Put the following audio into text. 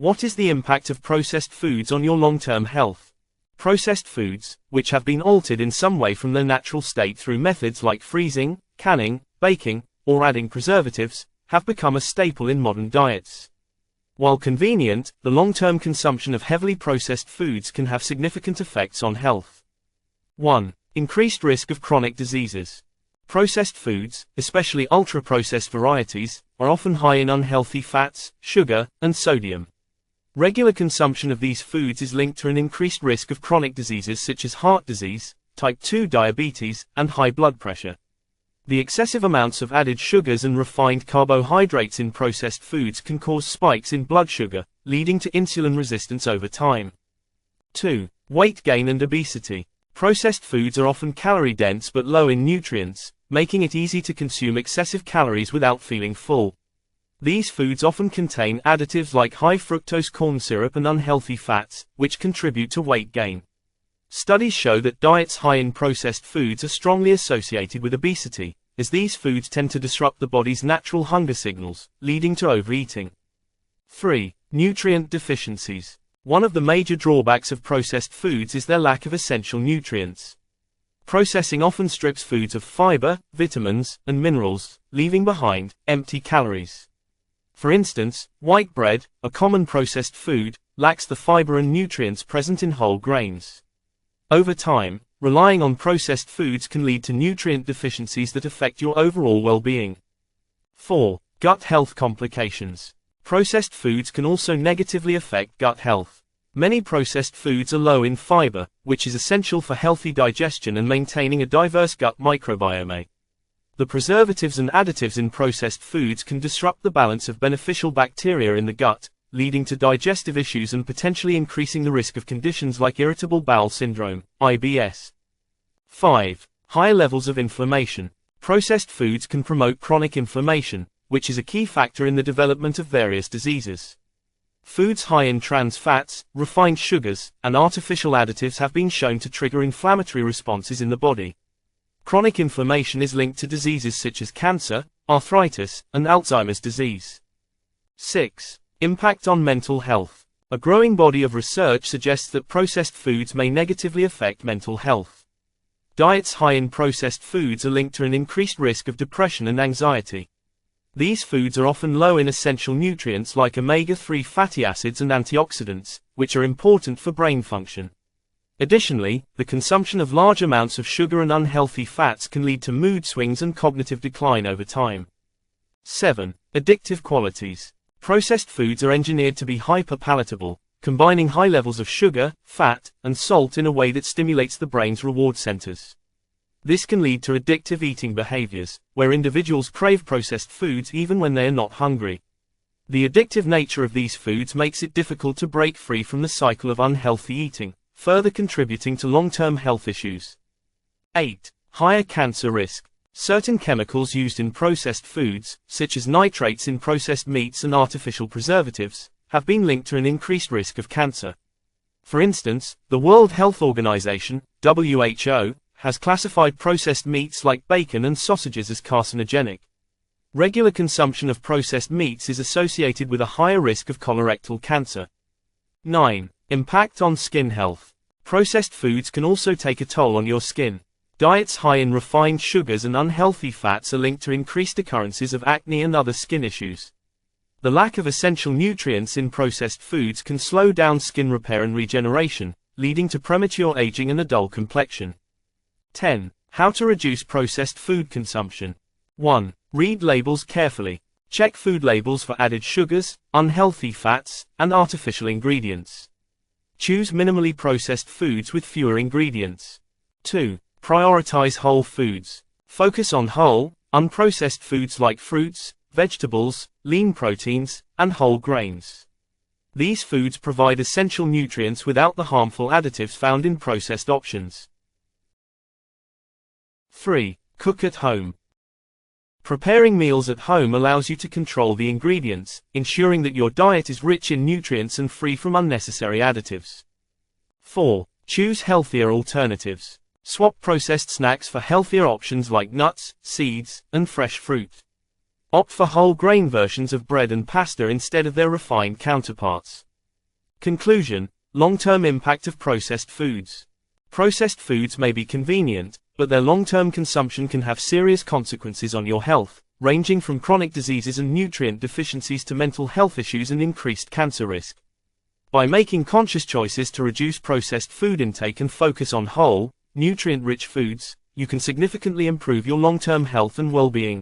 What is the impact of processed foods on your long-term health? Processed foods, which have been altered in some way from their natural state through methods like freezing, canning, baking, or adding preservatives, have become a staple in modern diets. While convenient, the long-term consumption of heavily processed foods can have significant effects on health. 1. Increased risk of chronic diseases. Processed foods, especially ultra-processed varieties, are often high in unhealthy fats, sugar, and sodium. Regular consumption of these foods is linked to an increased risk of chronic diseases such as heart disease, type 2 diabetes, and high blood pressure. The excessive amounts of added sugars and refined carbohydrates in processed foods can cause spikes in blood sugar, leading to insulin resistance over time. 2. Weight gain and obesity. Processed foods are often calorie-dense but low in nutrients, making it easy to consume excessive calories without feeling full. These foods often contain additives like high-fructose corn syrup and unhealthy fats, which contribute to weight gain. Studies show that diets high in processed foods are strongly associated with obesity, as these foods tend to disrupt the body's natural hunger signals, leading to overeating. 3. Nutrient deficiencies. One of the major drawbacks of processed foods is their lack of essential nutrients. Processing often strips foods of fiber, vitamins, and minerals, leaving behind empty calories. For instance, white bread, a common processed food, lacks the fiber and nutrients present in whole grains. Over time, relying on processed foods can lead to nutrient deficiencies that affect your overall well-being. 4. Gut health complications. Processed foods can also negatively affect gut health. Many processed foods are low in fiber, which is essential for healthy digestion and maintaining a diverse gut microbiome. The preservatives and additives in processed foods can disrupt the balance of beneficial bacteria in the gut, leading to digestive issues and potentially increasing the risk of conditions like irritable bowel syndrome, IBS. 5. High levels of inflammation. Processed foods can promote chronic inflammation, which is a key factor in the development of various diseases. Foods high in trans fats, refined sugars, and artificial additives have been shown to trigger inflammatory responses in the body. Chronic inflammation is linked to diseases such as cancer, arthritis, and Alzheimer's disease. 6. Impact on mental health. A growing body of research suggests that processed foods may negatively affect mental health. Diets high in processed foods are linked to an increased risk of depression and anxiety. These foods are often low in essential nutrients like omega-3 fatty acids and antioxidants, which are important for brain function. Additionally, the consumption of large amounts of sugar and unhealthy fats can lead to mood swings and cognitive decline over time. 7. Addictive qualities. Processed foods are engineered to be hyper-palatable, combining high levels of sugar, fat, and salt in a way that stimulates the brain's reward centers. This can lead to addictive eating behaviors, where individuals crave processed foods even when they are not hungry. The addictive nature of these foods makes it difficult to break free from the cycle of unhealthy eating, further contributing to long-term health issues. 8. Higher cancer risk. Certain chemicals used in processed foods, such as nitrates in processed meats and artificial preservatives, have been linked to an increased risk of cancer. For instance, the World Health Organization, WHO, has classified processed meats like bacon and sausages as carcinogenic. Regular consumption of processed meats is associated with a higher risk of colorectal cancer. 9. Impact on skin health. Processed foods can also take a toll on your skin. Diets high in refined sugars and unhealthy fats are linked to increased occurrences of acne and other skin issues. The lack of essential nutrients in processed foods can slow down skin repair and regeneration, leading to premature aging and a dull complexion. 10. How to reduce processed food consumption. 1. Read labels carefully. Check food labels for added sugars, unhealthy fats, and artificial ingredients. Choose minimally processed foods with fewer ingredients. 2. Prioritize whole foods. Focus on whole, unprocessed foods like fruits, vegetables, lean proteins, and whole grains. These foods provide essential nutrients without the harmful additives found in processed options. 3. Cook at home. Preparing meals at home allows you to control the ingredients, ensuring that your diet is rich in nutrients and free from unnecessary additives. 4. Choose healthier alternatives. Swap processed snacks for healthier options like nuts, seeds, and fresh fruit. Opt for whole grain versions of bread and pasta instead of their refined counterparts. Conclusion: long-term impact of processed foods. Processed foods may be convenient, but their long-term consumption can have serious consequences on your health, ranging from chronic diseases and nutrient deficiencies to mental health issues and increased cancer risk. By making conscious choices to reduce processed food intake and focus on whole, nutrient-rich foods, you can significantly improve your long-term health and well-being.